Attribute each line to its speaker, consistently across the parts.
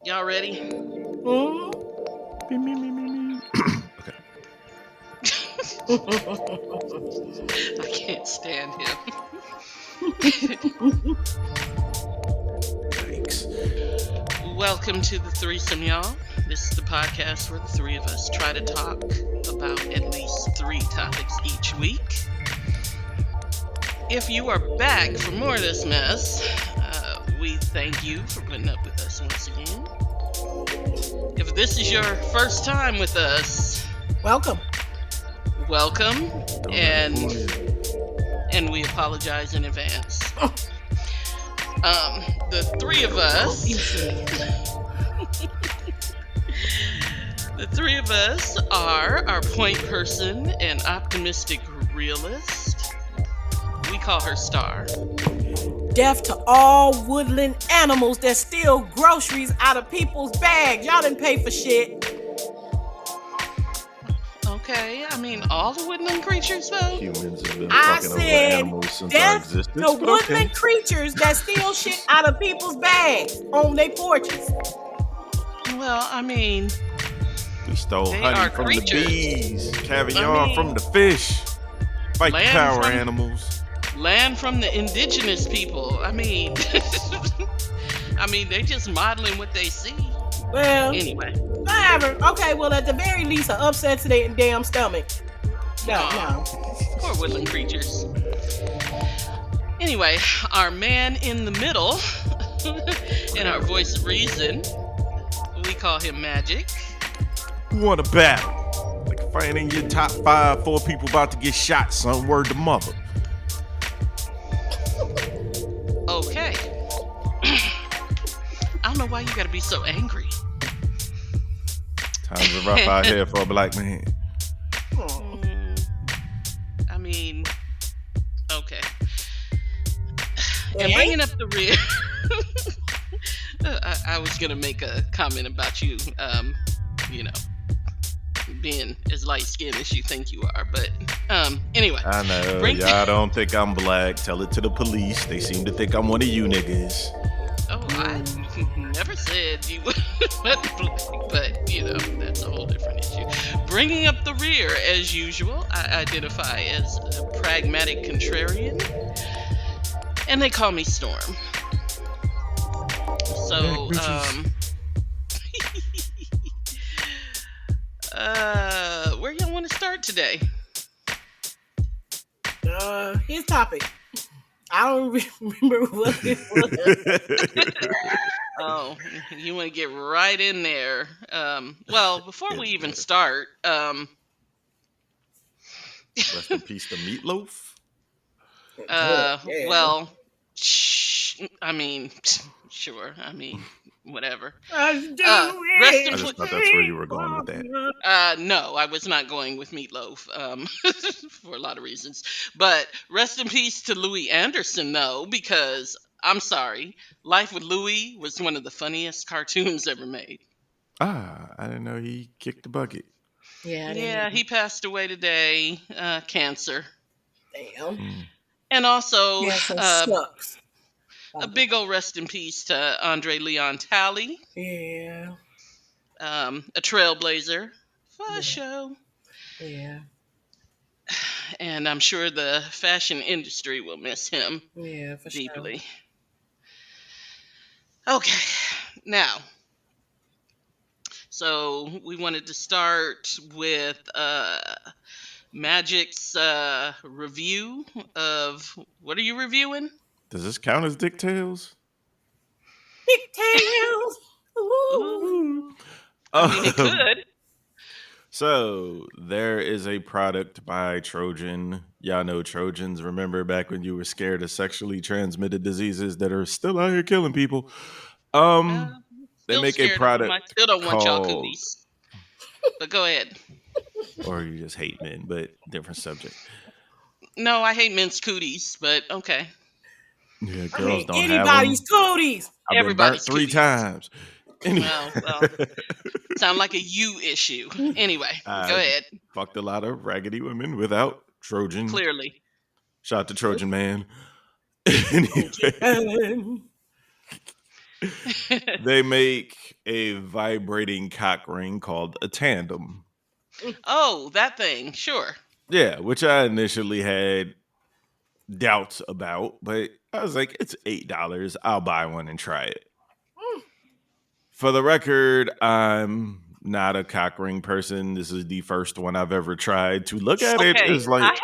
Speaker 1: Y'all ready?
Speaker 2: Mhm.
Speaker 3: Okay.
Speaker 1: I can't stand him.
Speaker 3: Yikes.
Speaker 1: Welcome to the threesome, y'all. This is the podcast where the three of us try to talk about at least 3 topics each week. If you are back for more of this mess, we thank you for putting up with us once again. If this is your first time with us,
Speaker 2: Welcome.
Speaker 1: welcome,
Speaker 3: Don't
Speaker 1: and
Speaker 3: let it fool you.
Speaker 1: and we apologize in advance. The three of us, the three of us are our point person and optimistic realist. We call her Star.
Speaker 2: Death to all woodland animals that steal groceries out of people's bags. Y'all didn't pay for shit.
Speaker 1: Okay, I mean all the woodland creatures though.
Speaker 3: Humans have been
Speaker 2: I
Speaker 3: fucking over
Speaker 2: said
Speaker 3: animals since our
Speaker 2: death
Speaker 3: existence.
Speaker 2: to
Speaker 3: but
Speaker 2: woodland
Speaker 3: okay.
Speaker 2: creatures that steal shit out of people's bags on their porches.
Speaker 1: Well, I mean,
Speaker 3: We stole
Speaker 1: They
Speaker 3: honey
Speaker 1: are
Speaker 3: from
Speaker 1: creatures.
Speaker 3: the bees, caviar
Speaker 1: I mean,
Speaker 3: from the fish. Fight the
Speaker 1: land
Speaker 3: power
Speaker 1: from-
Speaker 3: animals.
Speaker 1: land from the indigenous people. I mean, they just modeling what they see.
Speaker 2: Well,
Speaker 1: Anyway,
Speaker 2: whatever. Okay, well, at the very least, an upset to their damn stomach. No.
Speaker 1: poor woodland creatures. Anyway, our man in the middle and our voice of reason, we call him Magic.
Speaker 3: Who want a battle? Like if I ain't in your top 5, 4 people about to get shot, son. Word to mother.
Speaker 1: Okay. I don't know why you gotta be so angry.
Speaker 3: Times are rough out here for a black man.
Speaker 1: I mean, okay. And bringing up the rear, I was gonna make a comment about you, being as light skinned as you think you are, but anyway.
Speaker 3: I know. Y'all don't think I'm black. Tell it to the police. They seem to think I'm one of you niggas.
Speaker 1: Oh, I never said you were black, but that's a whole different issue. Bringing up the rear, as usual, I identify as a pragmatic contrarian, and they call me Storm. So, where y'all want to start today?
Speaker 2: His topic. I don't remember what it was.
Speaker 1: Oh, you want to get right in there. Well, before we even start,
Speaker 3: Rest in peace to Meatloaf.
Speaker 1: well, I mean, sure. I mean, whatever.
Speaker 3: I just thought that's where you were going with that.
Speaker 1: No, I was not going with Meatloaf for a lot of reasons. But rest in peace to Louis Anderson, though, because I'm sorry, Life with Louis was one of the funniest cartoons ever made.
Speaker 3: I didn't know he kicked the bucket.
Speaker 1: Yeah, he passed away today, cancer.
Speaker 2: Damn.
Speaker 1: And also,
Speaker 2: sucks.
Speaker 1: a big old rest in peace to Andre Leon Talley.
Speaker 2: Yeah.
Speaker 1: A trailblazer for show.
Speaker 2: Yeah.
Speaker 1: And I'm sure the fashion industry will miss him
Speaker 2: For
Speaker 1: deeply.
Speaker 2: Sure.
Speaker 1: Okay, now, so we wanted to start with Magic's review of, what are you reviewing?
Speaker 3: Does this count as Dick Tales?
Speaker 2: Dick Tales.
Speaker 1: Ooh. I mean, it could.
Speaker 3: So there is a product by Trojan. Y'all know Trojans. Remember back when you were scared of sexually transmitted diseases that are still out here killing people? They make a product.
Speaker 1: I still don't want y'all
Speaker 3: called,
Speaker 1: cooties. But go ahead.
Speaker 3: Or you just hate men, but different subject.
Speaker 1: No, I hate men's cooties, but okay.
Speaker 3: Yeah, girls don't have
Speaker 2: anybody's cooties.
Speaker 3: I've been burnt 3 times.
Speaker 1: Anyway. Well, sound like a you issue. Anyway, go ahead.
Speaker 3: Fucked a lot of raggedy women without Trojan.
Speaker 1: Clearly.
Speaker 3: Shout out to Trojan Man. Anyway, they make a vibrating cock ring called a tandem.
Speaker 1: Oh, that thing. Sure.
Speaker 3: Yeah, which I initially had doubts about, but I was like, it's $8. I'll buy one and try it. For the record, I'm not a cock ring person. This is the first one I've ever tried. To look at it
Speaker 1: Okay.
Speaker 3: is like,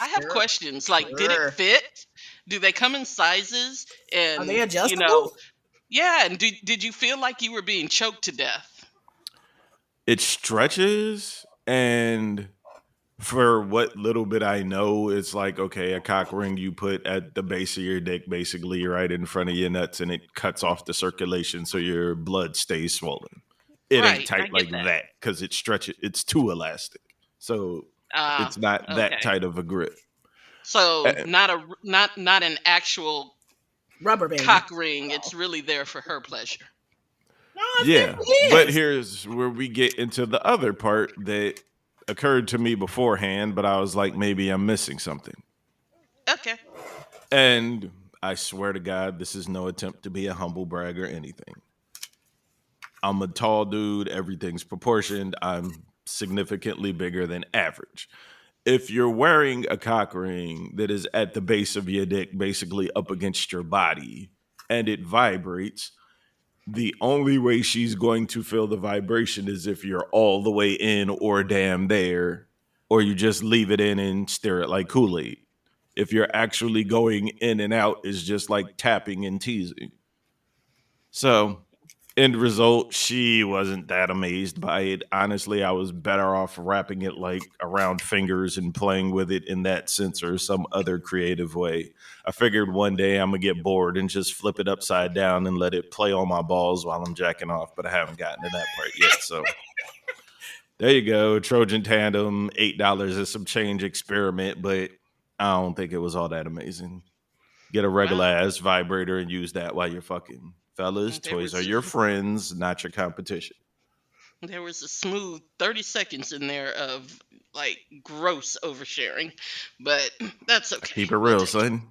Speaker 1: I have questions. Like, did it fit? Do they come in sizes?
Speaker 2: Are they
Speaker 1: And
Speaker 2: adjustable?
Speaker 1: yeah. And did you feel like you were being choked to death?
Speaker 3: it stretches, and for what little bit I know, it's like, okay, a cock ring you put at the base of your dick, basically right in front of your nuts, and it cuts off the circulation so your blood stays swollen. It ain't
Speaker 1: Right. I
Speaker 3: tight
Speaker 1: get
Speaker 3: like
Speaker 1: that.
Speaker 3: that because it stretches. It's too elastic, so
Speaker 1: Ah,
Speaker 3: it's not that
Speaker 1: okay.
Speaker 3: tight of a grip.
Speaker 1: So
Speaker 3: Uh,
Speaker 1: not an actual
Speaker 2: Rubber band.
Speaker 1: cock ring. It's really there for her pleasure.
Speaker 2: No, it
Speaker 3: Yeah,
Speaker 2: definitely
Speaker 3: but
Speaker 2: is.
Speaker 3: here's where we get into the other part that occurred to me beforehand, but I was like, maybe I'm missing something.
Speaker 1: Okay.
Speaker 3: And I swear to God, this is no attempt to be a humble brag or anything. I'm a tall dude, everything's proportioned. I'm significantly bigger than average. If you're wearing a cock ring that is at the base of your dick, basically up against your body, and it vibrates, the only way she's going to feel the vibration is if you're all the way in or damn there, or you just leave it in and stir it like Kool-Aid. If you're actually going in and out, is just like tapping and teasing. So, end result, she wasn't that amazed by it. Honestly, I was better off wrapping it like around fingers and playing with it in that sense or some other creative way. I figured one day I'm gonna get bored and just flip it upside down and let it play on my balls while I'm jacking off, but I haven't gotten to that part yet. So there you go, Trojan Tandem, $8 is some change experiment, but I don't think it was all that amazing. Get a regular
Speaker 1: Wow.
Speaker 3: ass vibrator and use that while you're fucking. Fellas,
Speaker 1: There
Speaker 3: toys are
Speaker 1: was
Speaker 3: your friends, not your competition.
Speaker 1: there was a smooth 30 seconds in there of like gross oversharing, but that's okay.
Speaker 3: Keep it
Speaker 1: We'll
Speaker 3: real,
Speaker 1: take it.
Speaker 3: son.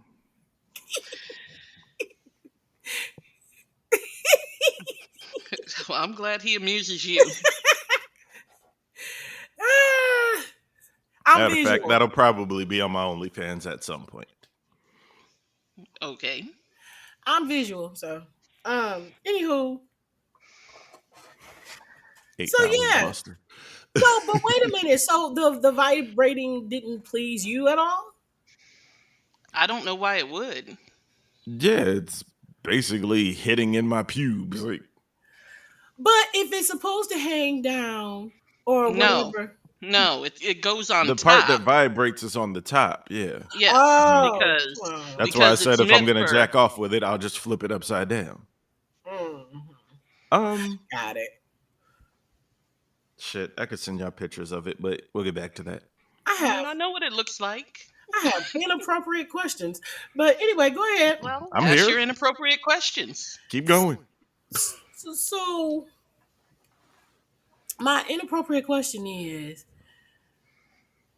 Speaker 1: Well, I'm glad he amuses you.
Speaker 2: Ah, I'm
Speaker 3: Matter of fact,
Speaker 2: visual.
Speaker 3: that'll probably be on my OnlyFans at some point.
Speaker 1: Okay.
Speaker 2: I'm visual. So, anywho,
Speaker 3: $8,
Speaker 2: so yeah.
Speaker 3: Buster.
Speaker 2: So, but wait a minute. So the vibrating didn't please you at all?
Speaker 1: I don't know why it would.
Speaker 3: Yeah, it's basically hitting in my pubes. Like,
Speaker 2: But if it's supposed to hang down or
Speaker 1: No.
Speaker 2: whatever.
Speaker 1: No, it goes on
Speaker 3: the part
Speaker 1: top.
Speaker 3: that vibrates is on the top. Yeah.
Speaker 1: Yes,
Speaker 2: Oh,
Speaker 1: because
Speaker 2: well,
Speaker 3: That's why I
Speaker 1: because
Speaker 3: said
Speaker 1: it's
Speaker 3: if I'm
Speaker 1: meant
Speaker 3: going to
Speaker 1: for
Speaker 3: jack off with it, I'll just flip it upside down.
Speaker 2: got it.
Speaker 3: Shit, I could send y'all pictures of it, but we'll get back to that.
Speaker 1: I know what it looks like.
Speaker 2: I have inappropriate questions. But anyway, go ahead.
Speaker 1: Well,
Speaker 3: I'm
Speaker 1: ask
Speaker 3: here.
Speaker 1: your inappropriate questions.
Speaker 3: Keep going.
Speaker 2: So my inappropriate question is,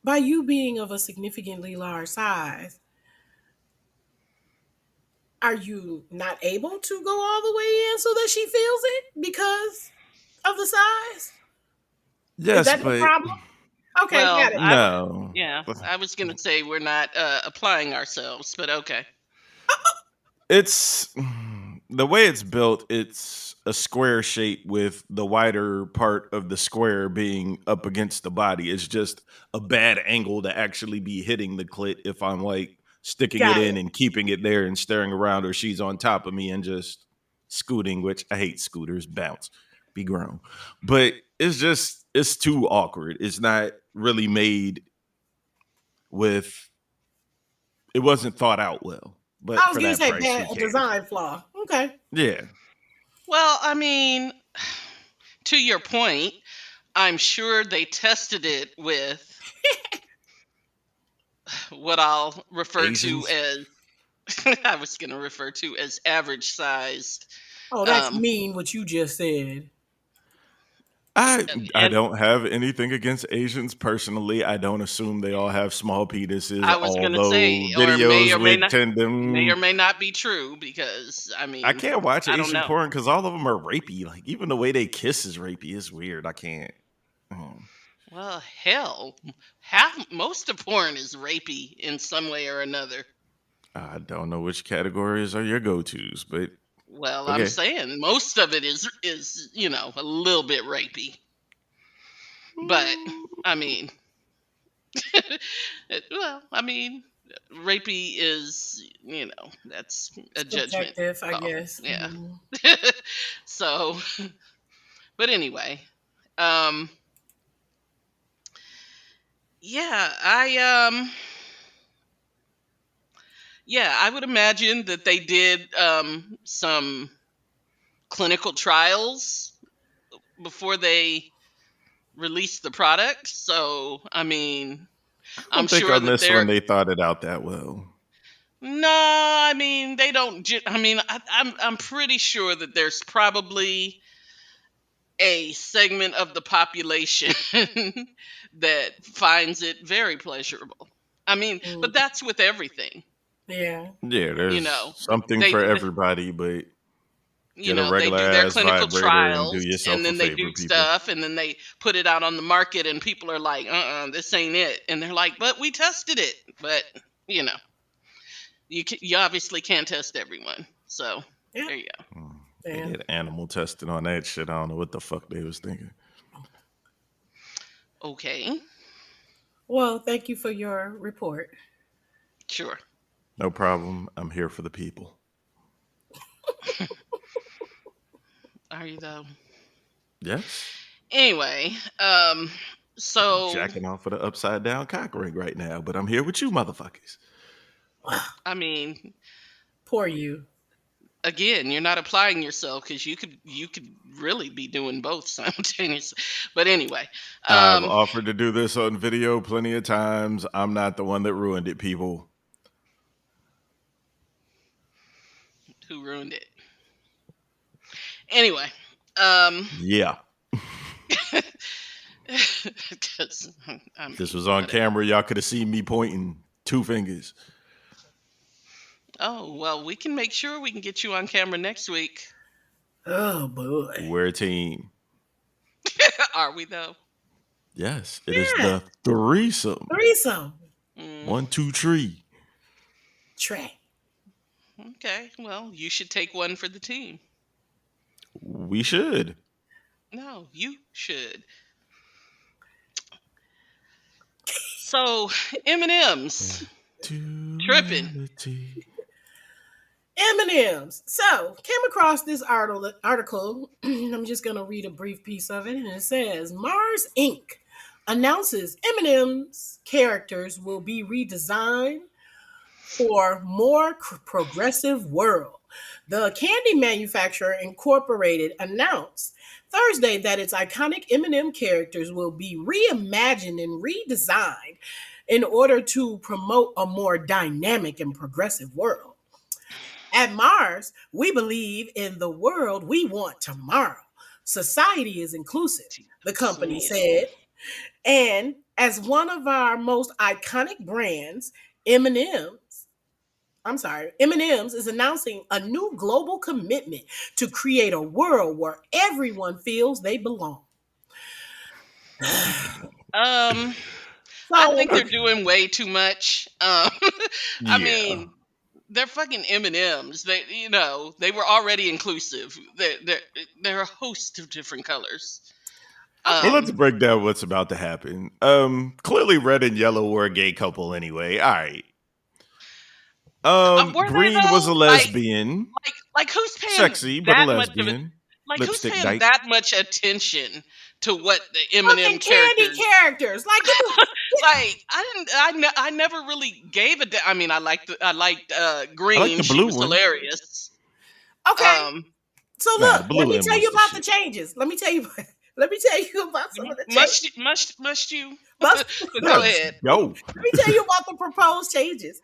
Speaker 2: by you being of a significantly large size, are you not able to go all the way in so that she feels it because of the size?
Speaker 3: Yes,
Speaker 2: Is that the
Speaker 3: but
Speaker 2: problem? Okay,
Speaker 1: Well,
Speaker 2: got it.
Speaker 3: no.
Speaker 1: Yeah, I was gonna say we're not applying ourselves, but okay.
Speaker 3: It's the way it's built, it's a square shape with the wider part of the square being up against the body. It's just a bad angle to actually be hitting the clit if I'm like sticking
Speaker 2: Got
Speaker 3: it in
Speaker 2: it.
Speaker 3: and keeping it there and staring around, or she's on top of me and just scooting, which I hate scooters, bounce, be grown. But it's too awkward. It's not really made with, it wasn't thought out well. But
Speaker 2: I was
Speaker 3: for
Speaker 2: going to
Speaker 3: that
Speaker 2: say
Speaker 3: price,
Speaker 2: bad
Speaker 3: who cares?
Speaker 2: design flaw. Okay.
Speaker 3: Yeah.
Speaker 1: Well, I mean, to your point, I'm sure they tested it with what I'll refer
Speaker 3: Asians?
Speaker 1: to as I was going to refer to as average sized.
Speaker 2: Oh, that's mean what you just said.
Speaker 3: I
Speaker 1: And
Speaker 3: don't have anything against Asians personally. I don't assume they all have small penises,
Speaker 1: I was gonna
Speaker 3: although
Speaker 1: say,
Speaker 3: videos
Speaker 1: or may
Speaker 3: would
Speaker 1: not,
Speaker 3: tend to.
Speaker 1: be true because I
Speaker 3: I
Speaker 1: mean,
Speaker 3: can't watch
Speaker 1: I don't
Speaker 3: Asian
Speaker 1: know.
Speaker 3: porn because all of them are rapey. Like even the way they kiss is rapey. It's weird. I can't. Mm.
Speaker 1: Well, hell, most of porn is rapey in some way or another.
Speaker 3: I don't know which categories are your go-tos, but
Speaker 1: Well, I'm
Speaker 3: okay.
Speaker 1: saying most of it is a little bit rapey, but I mean, I mean, rapey is that's a judgment
Speaker 2: Subjective, I
Speaker 1: call.
Speaker 2: guess.
Speaker 1: Yeah. So, but anyway, um, yeah, I would imagine that they did some clinical trials before they released the product. So, I mean,
Speaker 3: I
Speaker 1: I'm
Speaker 3: don't think
Speaker 1: sure
Speaker 3: on
Speaker 1: that
Speaker 3: this one
Speaker 1: they're
Speaker 3: they thought it out that well.
Speaker 1: no, I mean they don't. I mean, I'm pretty sure that there's probably a segment of the population that finds it very pleasurable. I mean,
Speaker 2: Mm,
Speaker 1: but that's with everything.
Speaker 2: yeah.
Speaker 3: Yeah,
Speaker 1: You
Speaker 3: there's
Speaker 1: know,
Speaker 3: something
Speaker 1: they
Speaker 3: for everybody, but get a
Speaker 1: they
Speaker 3: regular
Speaker 1: do their
Speaker 3: ass
Speaker 1: clinical
Speaker 3: vibrator and do
Speaker 1: trials and
Speaker 3: yourself a
Speaker 1: then they
Speaker 3: favor,
Speaker 1: do
Speaker 3: people.
Speaker 1: stuff and then they put it out on the market and people are like, this ain't it. And they're like, but we tested it. But, you know, you obviously can't test everyone. So
Speaker 2: Yeah.
Speaker 1: there you go.
Speaker 3: They
Speaker 2: Yeah.
Speaker 3: did animal testing on that shit. I don't know what the fuck they was thinking.
Speaker 1: Okay,
Speaker 2: Well, thank you for your report.
Speaker 1: sure.
Speaker 3: No problem. I'm here for the people.
Speaker 1: Are you though?
Speaker 3: Yes.
Speaker 1: Anyway,
Speaker 3: I'm
Speaker 1: so
Speaker 3: jacking off of the upside down cock ring right now, but I'm here with you motherfuckers.
Speaker 1: I mean,
Speaker 2: Poor you.
Speaker 1: again, you're not applying yourself because you could really be doing both simultaneously. But anyway,
Speaker 3: I've
Speaker 1: um,
Speaker 3: offered to do this on video plenty of times. I'm not the one that ruined it, people.
Speaker 1: who ruined it? Anyway, um,
Speaker 3: Yeah.
Speaker 1: because I
Speaker 3: If this
Speaker 1: mean,
Speaker 3: was on
Speaker 1: whatever.
Speaker 3: camera, y'all could have seen me pointing 2 fingers.
Speaker 1: Oh well, we can make sure we can get you on camera next week.
Speaker 2: Oh boy.
Speaker 3: We're a team.
Speaker 1: Are we though?
Speaker 3: Yes, it is
Speaker 2: Yeah.
Speaker 3: the threesome.
Speaker 2: Threesome.
Speaker 1: Mm,
Speaker 3: 1, 2, 3.
Speaker 2: Trey.
Speaker 1: okay, well, you should take one for the team.
Speaker 3: We should.
Speaker 1: No, you should. So M&M's tripping.
Speaker 3: Duality.
Speaker 2: M&M's. So, came across this article. I'm just going to read a brief piece of it. And it says, Mars Inc. announces M&M's characters will be redesigned for more progressive world. The candy manufacturer Incorporated announced Thursday that its iconic M&M characters will be reimagined and redesigned in order to promote a more dynamic and progressive world. At Mars, we believe in the world we want tomorrow. Society is inclusive, the company said. And as one of our most iconic brands, M&M's is announcing a new global commitment to create a world where everyone feels they belong.
Speaker 1: I
Speaker 2: So,
Speaker 1: think they're doing way too much. I
Speaker 3: Yeah.
Speaker 1: mean, they're fucking M&Ms. They were already inclusive. They're a host of different colors.
Speaker 2: Okay.
Speaker 3: Well, let's break down what's about to happen. Clearly red and yellow were a gay couple anyway. All right.
Speaker 1: Were they
Speaker 3: Green was a
Speaker 1: though?
Speaker 3: lesbian.
Speaker 1: Like who's paying
Speaker 3: Sexy, but a
Speaker 1: that much of it?
Speaker 3: lesbian.
Speaker 1: Like who's
Speaker 3: Lipstick
Speaker 1: paying
Speaker 3: dyke.
Speaker 1: that much attention to what the
Speaker 2: fucking
Speaker 1: M&M
Speaker 2: candy
Speaker 1: characters?
Speaker 2: characters. Like,
Speaker 1: Like I never really gave a. I mean, I liked Green.
Speaker 3: I like the
Speaker 1: She
Speaker 3: blue
Speaker 1: was
Speaker 3: one.
Speaker 1: hilarious.
Speaker 2: okay. So
Speaker 3: Nah,
Speaker 2: look,
Speaker 3: the
Speaker 2: let
Speaker 3: blue
Speaker 2: me
Speaker 3: M
Speaker 2: tell you
Speaker 3: was the
Speaker 2: about the
Speaker 3: shit.
Speaker 2: changes. Let me tell you Let me tell you about some of the changes.
Speaker 1: Must you?
Speaker 2: Must-
Speaker 1: Go
Speaker 3: Yes,
Speaker 1: ahead.
Speaker 3: yo.
Speaker 2: Let me tell you about the proposed changes.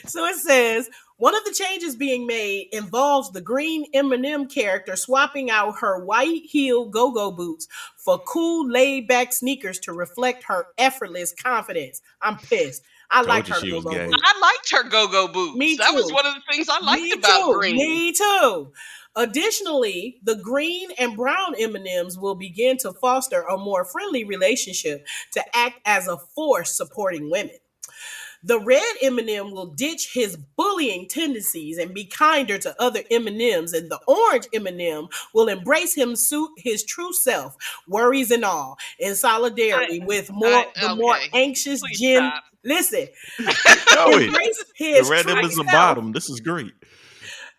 Speaker 2: So it says one of the changes being made involves the green M&M character swapping out her white heel go-go boots for cool laid-back sneakers to reflect her effortless confidence. I'm pissed. I like
Speaker 3: Told you
Speaker 2: her
Speaker 3: she was
Speaker 2: go-go
Speaker 3: gay.
Speaker 2: boots.
Speaker 1: I liked her go-go boots.
Speaker 2: Me
Speaker 1: That was
Speaker 2: too.
Speaker 1: one of the things I liked
Speaker 2: Me
Speaker 1: about
Speaker 2: too.
Speaker 1: Green.
Speaker 2: Me too. Additionally, the green and brown M&Ms will begin to foster a more friendly relationship to act as a force supporting women. The red M&M will ditch his bullying tendencies and be kinder to other M&Ms, and the orange M&M will embrace his true self, worries and all, in solidarity with the more
Speaker 1: Okay.
Speaker 2: anxious
Speaker 1: Please
Speaker 2: Gen.
Speaker 1: stop.
Speaker 2: Listen,
Speaker 3: Joey,
Speaker 2: embrace
Speaker 3: the
Speaker 2: his
Speaker 3: red
Speaker 2: true
Speaker 3: M is the
Speaker 2: self.
Speaker 3: bottom. This is great.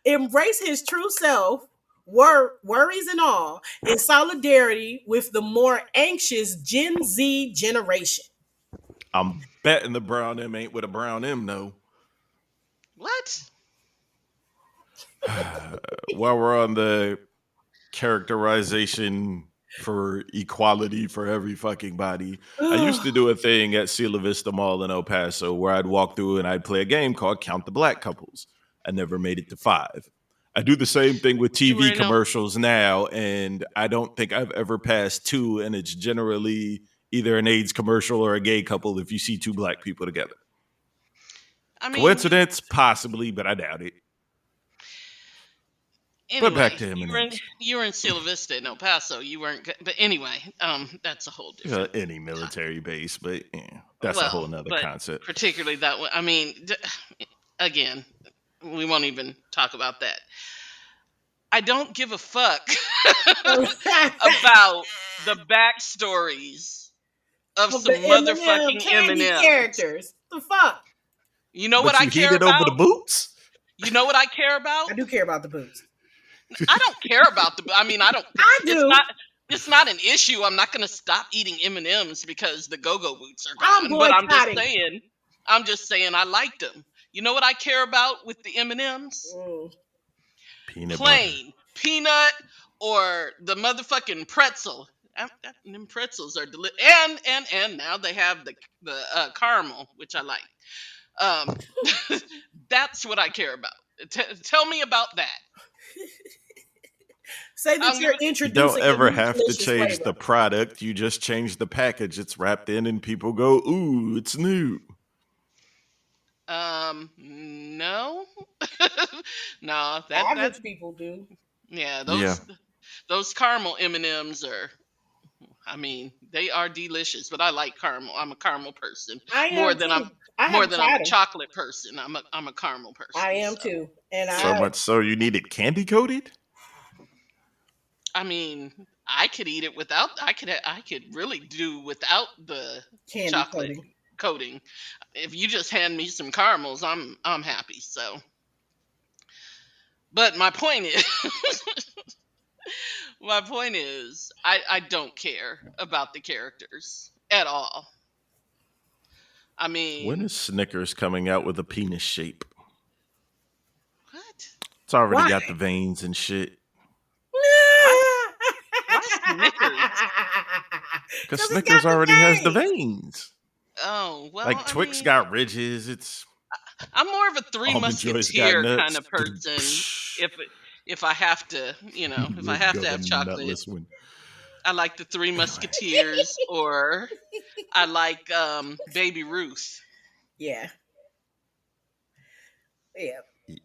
Speaker 2: Embrace his true self, worries and all, in solidarity with the more anxious Gen Z generation.
Speaker 3: I'm betting the brown M ain't with a brown M, though.
Speaker 1: What?
Speaker 3: While we're on the characterization for equality for every fucking body, I used to do a thing at Sila Vista Mall in El Paso where I'd walk through and I'd play a game called Count the Black Couples. I never made it to 5. I do the same thing with
Speaker 1: You were
Speaker 3: TV
Speaker 1: in El-
Speaker 3: commercials now, and I don't think I've ever passed 2, and it's generally either an AIDS commercial or a gay couple if you see 2 black people together.
Speaker 1: I mean,
Speaker 3: Coincidence? Possibly, but I doubt it.
Speaker 1: anyway,
Speaker 3: But back to
Speaker 1: you were in Sila Vista in El Paso. You weren't, but anyway, that's a whole different.
Speaker 3: any military base, but that's a whole nother
Speaker 1: but
Speaker 3: concept.
Speaker 1: particularly that one. I mean, again, we won't even talk about that. I don't give a fuck about the backstories of some motherfucking
Speaker 2: candy
Speaker 1: M&Ms.
Speaker 2: characters. The fuck?
Speaker 1: You know
Speaker 3: But
Speaker 1: what
Speaker 3: you
Speaker 1: I care
Speaker 3: heated
Speaker 1: about?
Speaker 3: over the boots?
Speaker 1: You know what I care about?
Speaker 2: I do care about the boots.
Speaker 1: I don't care about the. I mean, I don't.
Speaker 2: I do.
Speaker 1: It's not an issue. I'm not going to stop eating M&Ms because the go-go boots are
Speaker 2: I'm
Speaker 1: gone. But
Speaker 2: boycotting.
Speaker 1: I'm just saying I liked them. You know what I care about with the M&Ms?
Speaker 3: Peanut butter.
Speaker 1: Plain peanut or the motherfucking pretzel. Them pretzels are delicious. And now they have the caramel, which I like. That's what I care about. Tell me about that.
Speaker 2: Say that you're
Speaker 3: You
Speaker 2: introducing.
Speaker 3: don't ever
Speaker 2: a new
Speaker 3: have to
Speaker 2: delicious
Speaker 3: change
Speaker 2: flavor.
Speaker 3: the product. You just change the package it's wrapped in, and people go, "Ooh, it's new."
Speaker 1: No, no.
Speaker 2: Average people do.
Speaker 1: Yeah,
Speaker 3: Yeah.
Speaker 1: those caramel M&Ms are. I mean, they are delicious, but I like caramel. I'm a caramel person more than I'm a chocolate person. I'm a caramel person.
Speaker 2: I am
Speaker 1: so.
Speaker 2: too, and
Speaker 3: So much so you need it candy coated?
Speaker 1: I mean, I could eat it without. I could really do without the
Speaker 2: candy
Speaker 1: chocolate coating. If you just hand me some caramels, I'm happy. So, but my point is, I don't care about the characters at all. I mean,
Speaker 3: When is Snickers coming out with a penis shape?
Speaker 1: what?
Speaker 3: It's already got the veins and shit.
Speaker 1: Why Snickers?
Speaker 3: Because Snickers already has the veins.
Speaker 1: Oh well,
Speaker 3: Like Twix got ridges.
Speaker 1: I'm more of a Three
Speaker 3: Almond Joy's
Speaker 1: Musketeer
Speaker 3: got
Speaker 1: kind
Speaker 3: nuts.
Speaker 1: of person. If I have to, if I have to have chocolate,
Speaker 3: Nutless one.
Speaker 1: I like the Three Musketeers, or I like Baby Ruth.
Speaker 2: Yeah.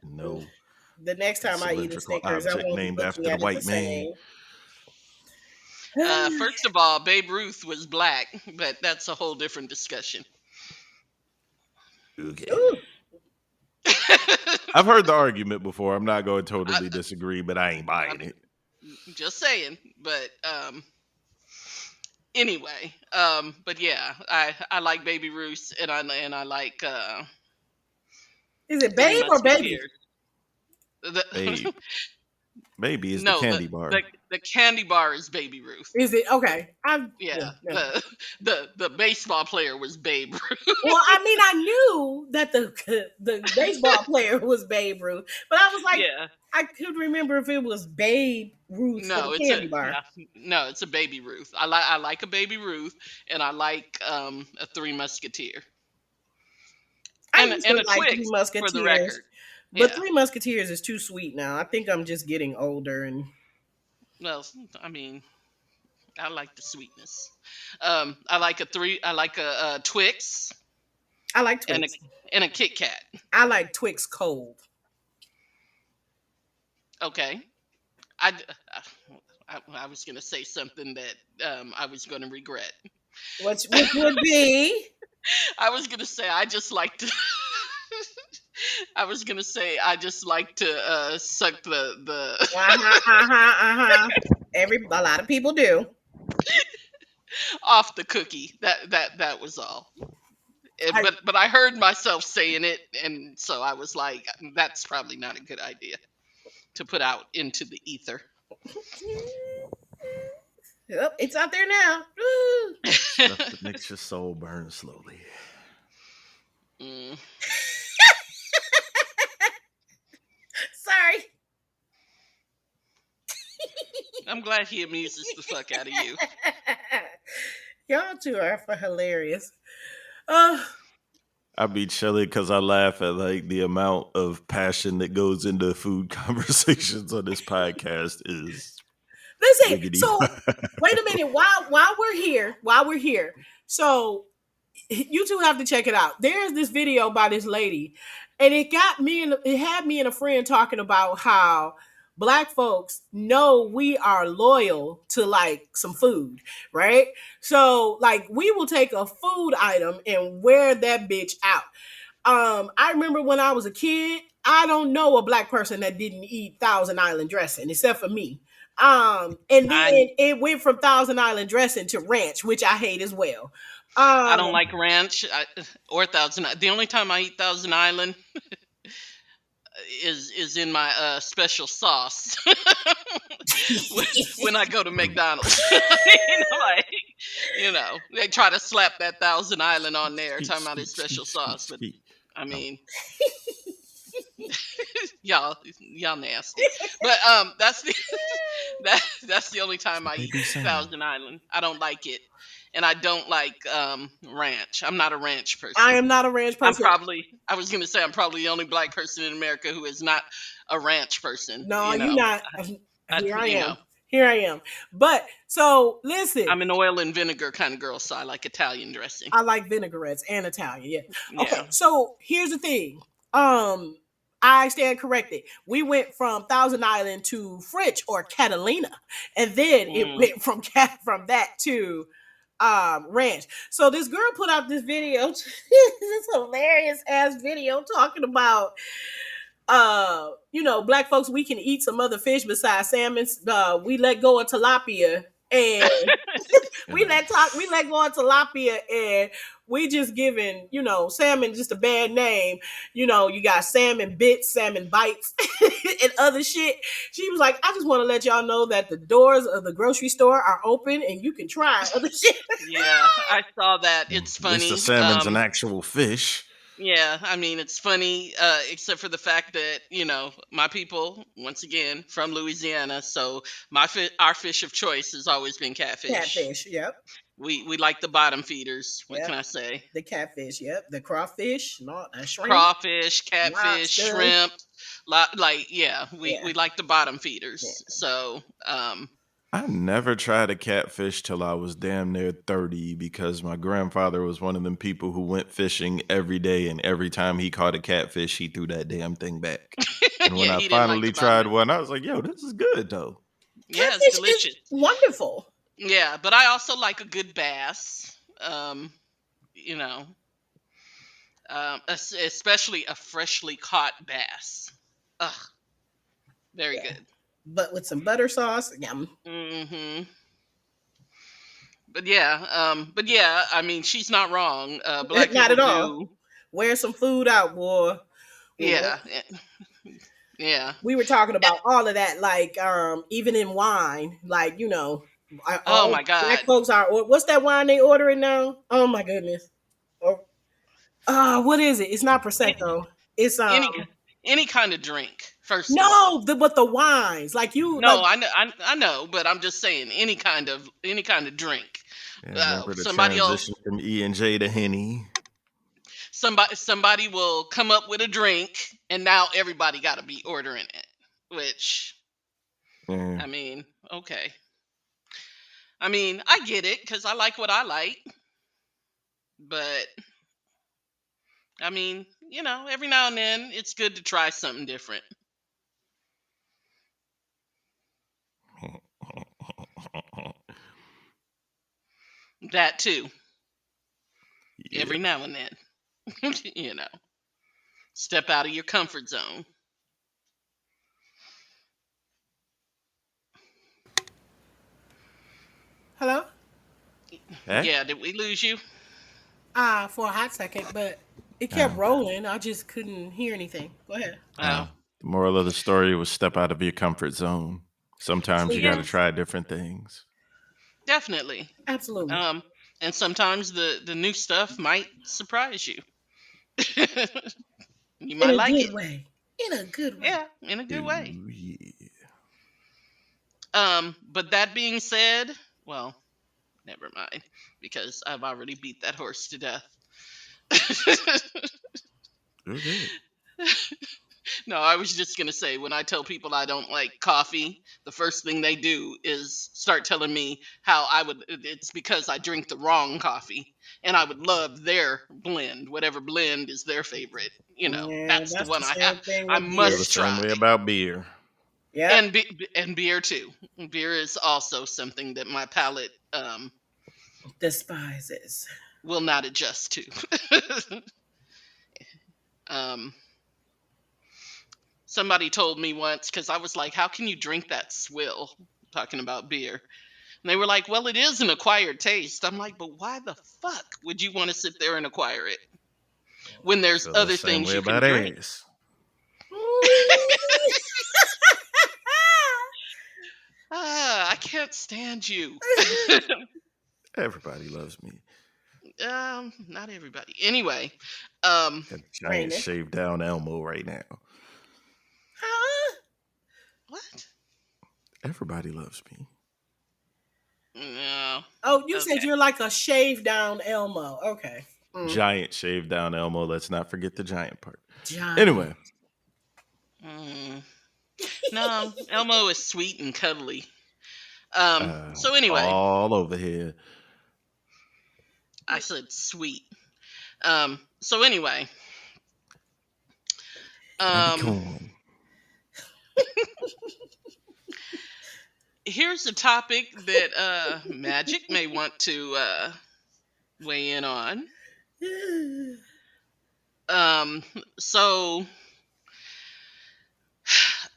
Speaker 3: No.
Speaker 2: The next time I eat a Snickers, I won't
Speaker 3: named
Speaker 2: be
Speaker 3: after
Speaker 2: looking
Speaker 3: the
Speaker 2: at
Speaker 3: white
Speaker 2: it the
Speaker 3: man.
Speaker 2: same.
Speaker 1: First of all, Babe Ruth was black, but that's a whole different discussion.
Speaker 3: Okay. I've heard the argument before. I'm not going to totally disagree, but I ain't buying it.
Speaker 1: Just saying. But anyway, but yeah, I like Baby Ruth, and I like.
Speaker 2: Is it Babe or Baby?
Speaker 3: Babe. Baby is the
Speaker 1: No,
Speaker 3: candy bar.
Speaker 1: the candy bar is Baby Ruth.
Speaker 2: Is it okay?
Speaker 1: Yeah,
Speaker 2: Yeah.
Speaker 1: the baseball player was Babe Ruth.
Speaker 2: Well, I mean, I knew that the baseball player was Babe Ruth, but I was like,
Speaker 1: Yeah,
Speaker 2: I couldn't remember if it was Babe Ruth for the
Speaker 1: no,
Speaker 2: candy bar.
Speaker 1: no, it's a Baby Ruth. I like a Baby Ruth, and I like a Three Musketeer
Speaker 2: I
Speaker 1: and
Speaker 2: used to
Speaker 1: a
Speaker 2: like Three
Speaker 1: Twix for the
Speaker 2: Musketeers,
Speaker 1: record.
Speaker 2: but
Speaker 1: Yeah.
Speaker 2: Three Musketeers is too sweet now. I think I'm just getting older, and
Speaker 1: Well, I mean, I like the sweetness. I like a Twix
Speaker 2: I like
Speaker 1: and
Speaker 2: Twix.
Speaker 1: a Kit Kat.
Speaker 2: I like Twix cold.
Speaker 1: Okay. I was gonna say something that I was gonna regret.
Speaker 2: Which would be
Speaker 1: I was gonna say I just like to. I was gonna say I just like to suck the
Speaker 2: a lot of people do.
Speaker 1: off the cookie. That was all.
Speaker 2: I,
Speaker 1: But I heard myself saying it, and so I was like, that's probably not a good idea to put out into the ether.
Speaker 2: Yep, it's out there now.
Speaker 3: Stuff that makes your soul burn slowly.
Speaker 1: Mm.
Speaker 2: Sorry.
Speaker 1: I'm glad he amuses the fuck out of you.
Speaker 2: Y'all two are for hilarious. Uh,
Speaker 3: I be chilling because I laugh at like the amount of passion that goes into food conversations on this podcast is
Speaker 2: listen,
Speaker 3: wiggity.
Speaker 2: so wait a minute. While we're here, so you two have to check it out. There's this video by this lady, and it had me and a friend talking about how Black folks know we are loyal to like some food, right? So like we will take a food item and wear that bitch out. I remember when I was a kid, I don't know a Black person that didn't eat Thousand Island dressing, except for me. And then it went from Thousand Island dressing to ranch, which I hate as well.
Speaker 1: I don't like ranch or Thousand. The only time I eat Thousand Island is in my special sauce when I go to McDonald's. They try to slap that Thousand Island on there, talking about his special sauce. But I mean, y'all nasty. But that's the only time I eat Thousand Island. I don't like it. And I don't like ranch. I'm not a ranch person.
Speaker 2: I am not a ranch person.
Speaker 1: I was going to say I'm probably the only Black person in America who is not a ranch person.
Speaker 2: No, you're not. Here I am. But so listen.
Speaker 1: I'm an oil and vinegar kind of girl, so I like Italian dressing.
Speaker 2: I like vinaigrettes and Italian, yeah. Okay, so here's the thing. I stand corrected. We went from Thousand Island to French or Catalina, and then it went from that to ranch. So this girl put out this video, this hilarious ass video talking about Black folks, we can eat some other fish besides salmon. We let go of tilapia, and we let go of tilapia, and we just giving salmon just a bad name. You got salmon bits, salmon bites, and other shit. She was like, I just want to let y'all know that the doors of the grocery store are open and you can try other shit.
Speaker 1: Yeah, I saw that. It's funny.
Speaker 3: The salmon's an actual fish.
Speaker 1: Yeah, I mean, it's funny, except for the fact that, my people, once again, from Louisiana, so our fish of choice has always been catfish.
Speaker 2: Catfish, yep.
Speaker 1: We like the bottom feeders. What can I say?
Speaker 2: The catfish, yep. The crawfish, shrimp.
Speaker 1: Crawfish, catfish, shrimp. We like the bottom feeders. Yeah. So,
Speaker 3: I never tried a catfish till I was damn near 30 because my grandfather was one of them people who went fishing every day, and every time he caught a catfish, he threw that damn thing back. And when I finally tried one, I was like, yo, this is good though.
Speaker 1: Yeah, it's delicious.
Speaker 2: Wonderful.
Speaker 1: Yeah, but I also like a good bass. Especially a freshly caught bass. Ugh. Very good.
Speaker 2: But with some butter sauce, yum.
Speaker 1: Mm-hmm. But yeah, I mean, she's not wrong. Black
Speaker 2: not
Speaker 1: people
Speaker 2: at all. Wear some food out, boy.
Speaker 1: Yeah. Yeah.
Speaker 2: We were talking about all of that, like even in wine, like
Speaker 1: Oh
Speaker 2: all
Speaker 1: my God.
Speaker 2: black folks are. What's that wine they ordering now? Oh my goodness. Oh, what is it? It's not
Speaker 1: Any
Speaker 2: prosecco. It's
Speaker 1: any, any kind of drink. First of all,
Speaker 2: no, but the wines, like you like.
Speaker 1: no, I know, but I'm just saying any kind of drink.
Speaker 3: And remember the
Speaker 1: Somebody will
Speaker 3: transition from E&J to Henny.
Speaker 1: somebody will come up with a drink, and now everybody got to be ordering it. Which,
Speaker 3: Yeah.
Speaker 1: I mean, okay. I mean, I get it because I like what I like, but I mean, every now and then it's good to try something different. That too,
Speaker 3: Yeah.
Speaker 1: every now and then, step out of your comfort zone.
Speaker 2: Hello.
Speaker 3: Hey?
Speaker 1: Yeah, did we lose you?
Speaker 2: For a hot second, but it kept
Speaker 3: Oh.
Speaker 2: rolling. I just couldn't hear anything. Go ahead.
Speaker 1: Oh,
Speaker 3: The moral of the story was step out of your comfort zone. Sometimes you got to
Speaker 1: yes,
Speaker 3: try different things.
Speaker 1: definitely.
Speaker 2: Absolutely.
Speaker 1: And sometimes the new stuff might surprise you. You
Speaker 2: In
Speaker 1: might
Speaker 2: a
Speaker 1: like it.
Speaker 2: good way. In a good way.
Speaker 1: Yeah, in a good way.
Speaker 3: Ooh, yeah.
Speaker 1: But that being said, well, never mind, because I've already beat that horse to death.
Speaker 3: Okay.
Speaker 1: No, I was just gonna say, when I tell people I don't like coffee, the first thing they do is start telling me how it's because I drink the wrong coffee, and I would love their blend, whatever blend is their favorite.
Speaker 2: Yeah,
Speaker 1: That's the
Speaker 2: that's
Speaker 1: one
Speaker 2: the same thing
Speaker 1: I
Speaker 2: with
Speaker 3: Feel
Speaker 2: beer.
Speaker 3: the
Speaker 1: must
Speaker 3: same
Speaker 1: try.
Speaker 3: way about beer.
Speaker 2: Yeah.
Speaker 1: And beer too. Beer is also something that my palate
Speaker 2: Despises.
Speaker 1: will not adjust to. um, Somebody told me once, because I was like, "How can you drink that swill?" Talking about beer, and they were like, "Well, it is an acquired taste." I'm like, "But why the fuck would you want to sit there and acquire it when there's
Speaker 3: Feel the
Speaker 1: other
Speaker 3: same
Speaker 1: things
Speaker 3: way
Speaker 1: you can
Speaker 3: about
Speaker 1: drink?"
Speaker 3: ass.
Speaker 1: I can't stand you.
Speaker 3: Everybody loves me.
Speaker 1: Not everybody. Anyway, um,
Speaker 3: Got a giant
Speaker 2: Raymond.
Speaker 3: shaved down Elmo right now.
Speaker 2: Huh?
Speaker 1: what?
Speaker 3: Everybody loves me.
Speaker 1: No.
Speaker 2: Oh, you said
Speaker 1: Okay.
Speaker 2: you're like a shaved down Elmo. Okay.
Speaker 3: Giant shaved down Elmo. Let's not forget the giant part.
Speaker 2: Giant.
Speaker 3: Anyway,
Speaker 1: Mm, no, Elmo is sweet and cuddly. So anyway,
Speaker 3: all over here.
Speaker 1: I said sweet. So anyway,
Speaker 3: Candy
Speaker 1: um,
Speaker 3: corn.
Speaker 1: here's a topic that Magic may want to weigh in on. So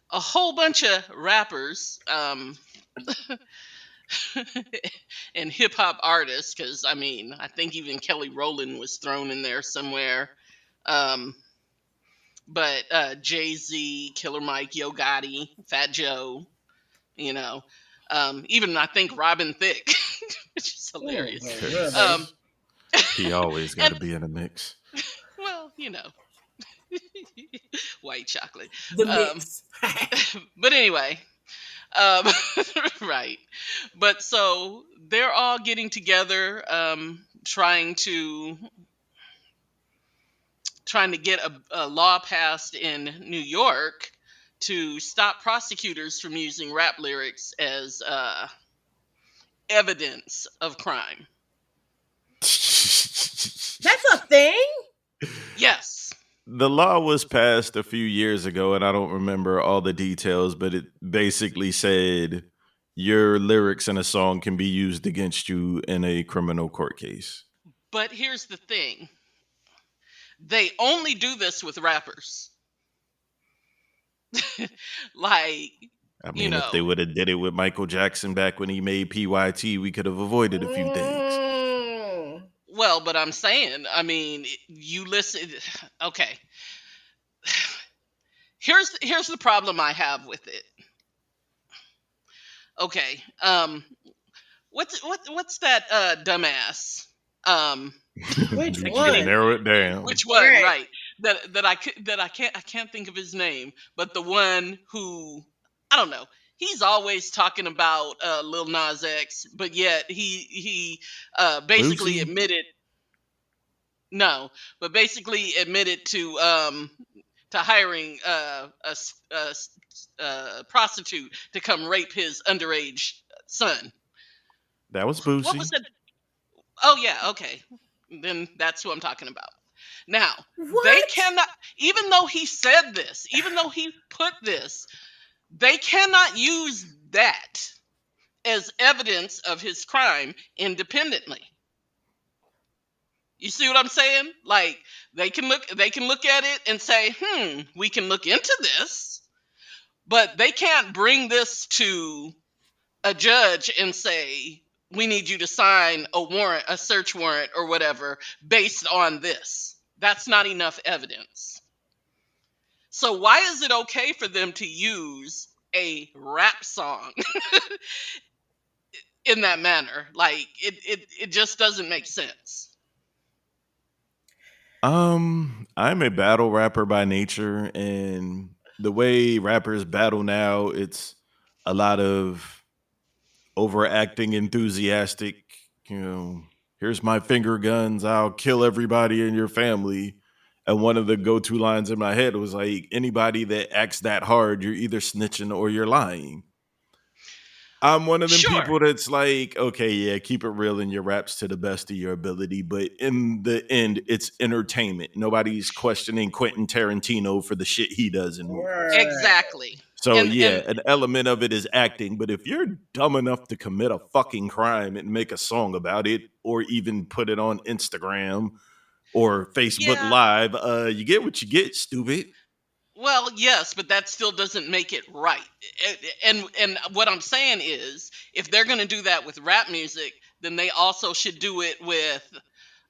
Speaker 1: a whole bunch of rappers and hip hop artists, because I mean, I think even Kelly Rowland was thrown in there somewhere. Um, but Jay-Z, Killer Mike, Yo Gotti, Fat Joe, you know, even I think Robin Thicke, which is hilarious. Um,
Speaker 3: He always got to
Speaker 1: and
Speaker 3: be in the mix.
Speaker 1: well, white chocolate.
Speaker 2: The
Speaker 1: Um,
Speaker 2: mix.
Speaker 1: but anyway, um, right. But so they're all getting together, trying to get a law passed in New York to stop prosecutors from using rap lyrics as evidence of crime.
Speaker 2: That's a thing?
Speaker 1: Yes.
Speaker 3: The law was passed a few years ago, and I don't remember all the details, but it basically said your lyrics in a song can be used against you in a criminal court case.
Speaker 1: But here's the thing. They only do this with rappers. Like,
Speaker 3: I mean, if they would have did it with Michael Jackson back when he made PYT, we could have avoided a few things.
Speaker 1: Well, but I'm saying, I mean, you listen. Okay. here's the problem I have with it. Okay. What's that dumbass?
Speaker 2: Which
Speaker 3: We
Speaker 2: one?
Speaker 3: can narrow it down.
Speaker 1: Which one?
Speaker 2: Right.
Speaker 1: Right. That I can't think of his name, but the one who, I don't know. He's always talking about Lil Nas X, but yet he basically
Speaker 3: Boosie?
Speaker 1: admitted no, but basically admitted to hiring a prostitute to come rape his underage son.
Speaker 3: That was
Speaker 1: What was
Speaker 3: Boosie.
Speaker 1: that? Oh yeah, okay. Then that's who I'm talking about. Now, they
Speaker 2: What?
Speaker 1: cannot, even though he said this, even though he put this, they cannot use that as evidence of his crime independently. You see what I'm saying? Like they can look at it and say, we can look into this, but they can't bring this to a judge and say, we need you to sign a warrant, a search warrant or whatever based on this. That's not enough evidence. So why is it okay for them to use a rap song in that manner? Like it just doesn't make sense.
Speaker 3: I'm a battle rapper by nature, and the way rappers battle now, it's a lot of overacting, enthusiastic. You know, here's my finger guns. I'll kill everybody in your family. And one of the go-to lines in my head was like, anybody that acts that hard, you're either snitching or you're lying. I'm one of them
Speaker 1: Sure.
Speaker 3: people that's like, okay, yeah, keep it real in your raps to the best of your ability, but in the end, it's entertainment. Nobody's questioning Quentin Tarantino for the shit he does in movies.
Speaker 2: Right.
Speaker 1: Exactly.
Speaker 3: So
Speaker 1: And
Speaker 3: yeah, an element of it is acting, but if you're dumb enough to commit a fucking crime and make a song about it, or even put it on Instagram or Facebook
Speaker 1: yeah,
Speaker 3: Live, you get what you get, stupid.
Speaker 1: well, yes, but that still doesn't make it right. And what I'm saying is, if they're going to do that with rap music, then they also should do it with,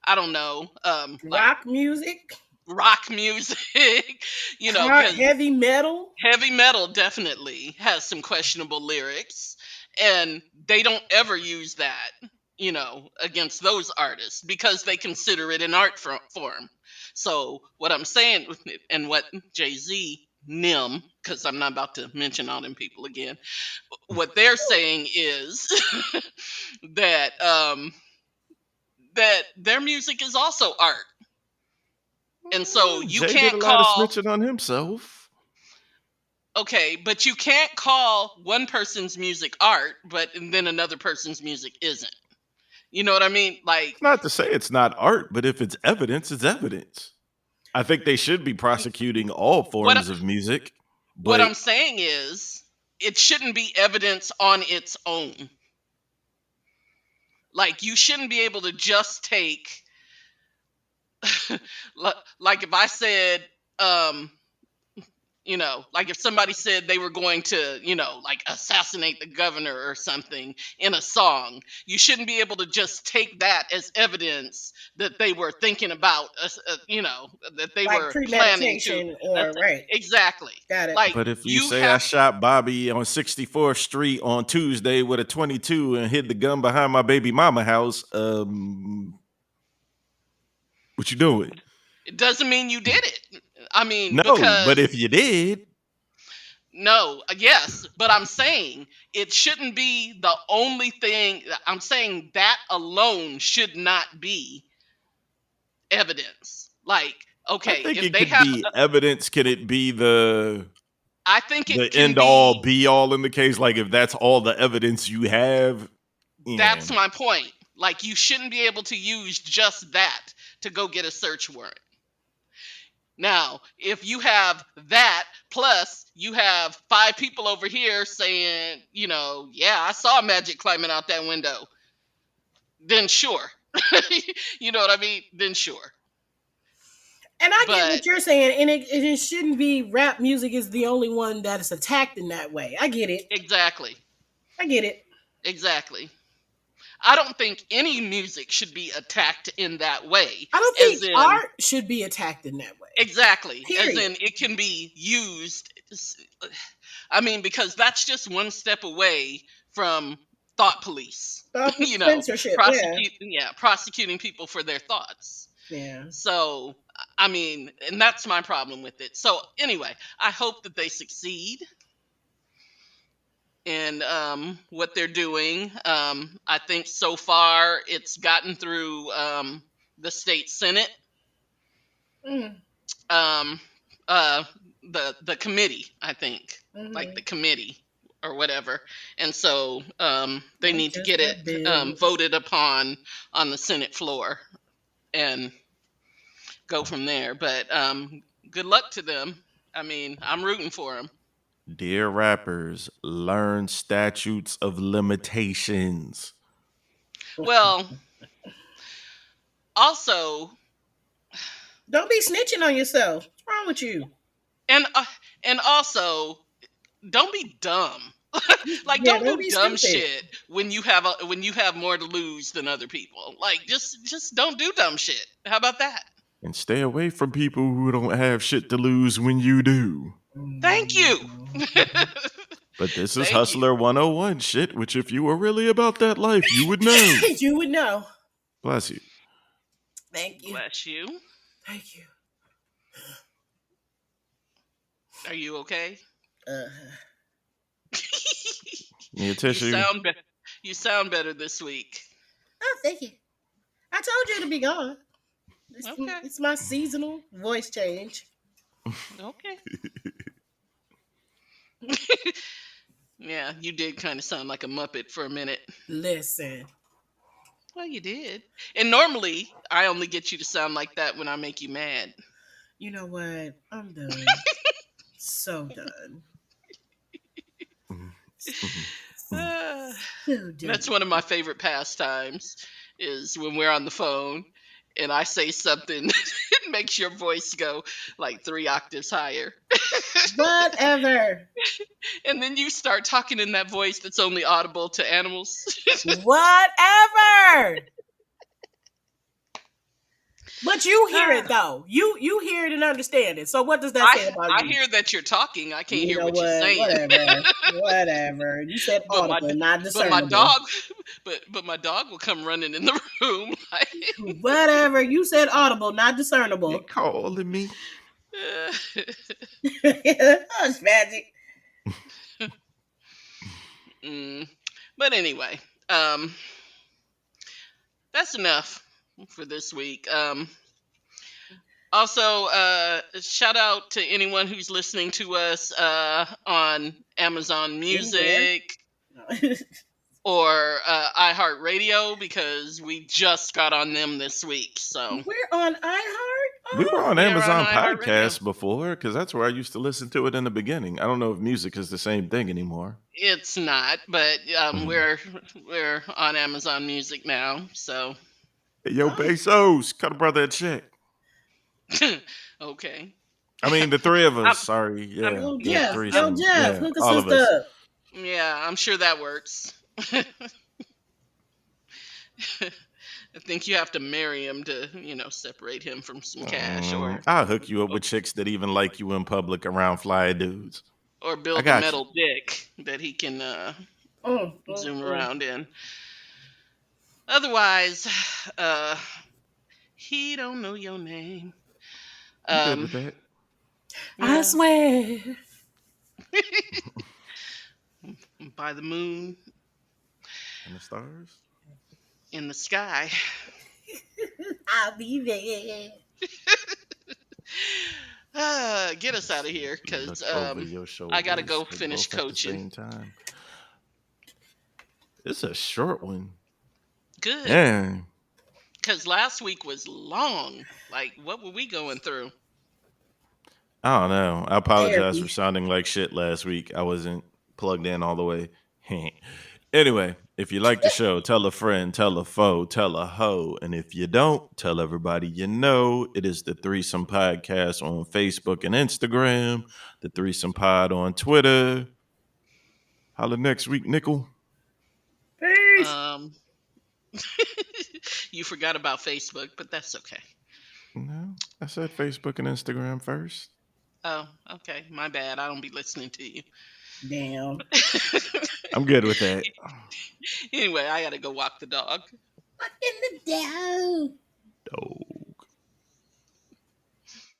Speaker 1: I don't know, like
Speaker 2: Rock music,
Speaker 1: rock music, because
Speaker 2: heavy metal.
Speaker 1: heavy metal definitely has some questionable lyrics, and they don't ever use that, against those artists because they consider it an art form. So what I'm saying, and what Jay-Z, Nim, because I'm not about to mention all them people again, what they're saying is that their music is also art, and so you
Speaker 3: Jay did a
Speaker 1: can't
Speaker 3: lot of
Speaker 1: call.
Speaker 3: snitching on himself.
Speaker 1: Okay, but you can't call one person's music art, but then another person's music isn't. You know what I mean? Like,
Speaker 3: It's not to say it's not art, but if it's evidence, it's evidence. I think they should be prosecuting all
Speaker 1: what
Speaker 3: forms of music,
Speaker 1: what
Speaker 3: but
Speaker 1: I'm saying is, it shouldn't be evidence on its own. Like, you shouldn't be able to just take, like, if I said, like if somebody said they were going to, like assassinate the governor or something in a song, you shouldn't be able to just take that as evidence that they were thinking about, that they
Speaker 2: Like
Speaker 1: were planning to.
Speaker 2: premeditation or right.
Speaker 1: Exactly.
Speaker 2: Got it.
Speaker 1: Like,
Speaker 3: but if you
Speaker 1: you
Speaker 3: say I
Speaker 1: have,
Speaker 3: shot Bobby on 64th Street on Tuesday with a 22 and hid the gun behind my baby mama house, what you doing?
Speaker 1: it doesn't mean you did it. I mean,
Speaker 3: No,
Speaker 1: because
Speaker 3: but if you did,
Speaker 1: no, yes, but I'm saying it shouldn't be the only thing. I'm saying that alone should not be evidence. Like,
Speaker 3: I
Speaker 1: okay,
Speaker 3: think
Speaker 1: if
Speaker 3: it
Speaker 1: they
Speaker 3: could
Speaker 1: have,
Speaker 3: be evidence. Can it be the
Speaker 1: I think it can
Speaker 3: end all
Speaker 1: be.
Speaker 3: be all in the case? Like if that's all the evidence you have, yeah.
Speaker 1: That's my point. Like, you shouldn't be able to use just that to go get a search warrant. Now, if you have that, plus you have 5 people over here saying, yeah, I saw Magic climbing out that window, then sure. You know what I mean? Then sure.
Speaker 2: And I get
Speaker 1: But
Speaker 2: what you're saying, and it shouldn't be rap music is the only one that is attacked in that way. I get it.
Speaker 1: exactly.
Speaker 2: I get it.
Speaker 1: Exactly. I don't think any music should be attacked in that way.
Speaker 2: I don't
Speaker 1: As
Speaker 2: think
Speaker 1: in,
Speaker 2: art should be attacked in that way.
Speaker 1: exactly. As
Speaker 2: Period.
Speaker 1: in, it can be used. I mean, because that's just one step away from thought police. You know,
Speaker 2: Censorship. Yeah.
Speaker 1: prosecuting people for their thoughts.
Speaker 2: Yeah.
Speaker 1: So, I mean, and that's my problem with it. So, anyway, I hope that they succeed in what they're doing. I think so far it's gotten through the state senate,
Speaker 2: Mm.
Speaker 1: um, uh, the committee. I think, like the
Speaker 2: Mhm.
Speaker 1: committee or whatever, and so they
Speaker 2: Not
Speaker 1: need to
Speaker 2: just
Speaker 1: get
Speaker 2: a
Speaker 1: it
Speaker 2: bill.
Speaker 1: voted upon on the Senate floor and go from there. But good luck to them. I mean, I'm rooting for them.
Speaker 3: Dear rappers, learn statutes of limitations.
Speaker 1: Well, also,
Speaker 2: Don't be snitching on yourself. What's wrong with you?
Speaker 1: and uh, and also, don't be dumb. Like,
Speaker 2: Yeah,
Speaker 1: don't
Speaker 2: don't
Speaker 1: do
Speaker 2: be
Speaker 1: dumb
Speaker 2: stupid.
Speaker 1: shit when you have more to lose than other people. Like, just don't do dumb shit. How about that?
Speaker 3: And stay away from people who don't have shit to lose when you do.
Speaker 1: Thank you.
Speaker 3: But this is
Speaker 1: Thank you.
Speaker 3: Hustler 101 shit, which if you were really about that life, you would know.
Speaker 2: You would know.
Speaker 3: Bless you.
Speaker 2: Thank you.
Speaker 1: Bless you.
Speaker 2: Thank you.
Speaker 1: Are you okay?
Speaker 3: Need a tissue?
Speaker 1: You sound better this week.
Speaker 2: Oh, thank you. I told you to be gone.
Speaker 1: Okay.
Speaker 2: It's my seasonal voice change.
Speaker 1: Okay. Yeah, you did kind of sound like a Muppet for a minute.
Speaker 2: Listen.
Speaker 1: Well, you did. And normally, I only get you to sound like that when I make you mad.
Speaker 2: You know what? I'm done. So done.
Speaker 1: Ah,
Speaker 2: So done.
Speaker 1: that's one of my favorite pastimes, is when we're on the phone and I say something it makes your voice go like 3 octaves higher.
Speaker 2: Whatever.
Speaker 1: And then you start talking in that voice that's only audible to animals.
Speaker 2: Whatever. But you hear it though. You hear it and understand it. So what does that say about
Speaker 1: I
Speaker 2: you?
Speaker 1: hear that you're talking. I can't
Speaker 2: You
Speaker 1: hear
Speaker 2: know
Speaker 1: what you're saying.
Speaker 2: Whatever. You said
Speaker 1: But
Speaker 2: audible, not
Speaker 1: But
Speaker 2: discernible.
Speaker 1: my dog, but my dog will come running in the room. Like,
Speaker 2: Whatever. You said audible, not discernible.
Speaker 3: You calling me?
Speaker 2: Hush, magic.
Speaker 1: But anyway, that's enough for this week. Also, shout out to anyone who's listening to us on Amazon Music or iHeartRadio, because we just got on them this week. So
Speaker 2: we're on iHeart.
Speaker 3: We were on
Speaker 1: we are
Speaker 3: Amazon
Speaker 1: on iHeartRadio.
Speaker 3: Podcast before, because that's where I used to listen to it in the beginning. I don't know if music is the same thing anymore.
Speaker 1: It's not, but we're on Amazon Music now. So
Speaker 3: Hey, yo, Bezos, cut a brother a check.
Speaker 1: okay.
Speaker 3: I mean, the three of us. Sorry, yeah.
Speaker 2: Yo,
Speaker 3: the
Speaker 2: Jeff.
Speaker 3: threesome.
Speaker 2: Yo, Jeff.
Speaker 3: Yeah,
Speaker 2: Hook a
Speaker 3: all of
Speaker 2: sister
Speaker 3: us.
Speaker 2: up.
Speaker 1: Yeah, I'm sure that works. I think you have to marry him to, separate him from some cash,
Speaker 3: I'll hook you up with chicks that even like you in public around fly dudes.
Speaker 1: or build a
Speaker 3: got you.
Speaker 1: metal dick that he can zoom around in. Otherwise, he don't know your name.
Speaker 3: You good with that?
Speaker 2: I swear.
Speaker 1: By the moon
Speaker 3: And the stars?
Speaker 1: in the sky.
Speaker 2: I'll be there.
Speaker 1: Get us out of here, because
Speaker 3: Look over your
Speaker 1: I gotta
Speaker 3: shoulders.
Speaker 1: go
Speaker 3: They
Speaker 1: finish
Speaker 3: both at the
Speaker 1: coaching.
Speaker 3: same time. It's a short one.
Speaker 1: Good,
Speaker 3: Yeah.
Speaker 1: because last week was long. Like, what were we going through?
Speaker 3: I don't know. I apologize
Speaker 2: Therapy.
Speaker 3: for sounding like shit last week. I wasn't plugged in all the way. Anyway, if you like the show, tell a friend, tell a foe, tell a hoe. And if you don't, tell everybody you know. It is the Threesome Podcast on Facebook and Instagram, the Threesome Pod on Twitter. Holla next week, Nickel.
Speaker 2: Peace.
Speaker 1: You forgot about Facebook, but that's okay.
Speaker 3: No, I said Facebook and Instagram first.
Speaker 1: Oh, okay. My bad. I don't be listening to you.
Speaker 2: Damn.
Speaker 3: I'm good with that.
Speaker 1: Anyway, I gotta go walk the dog.
Speaker 2: What in the dog?
Speaker 3: Oh.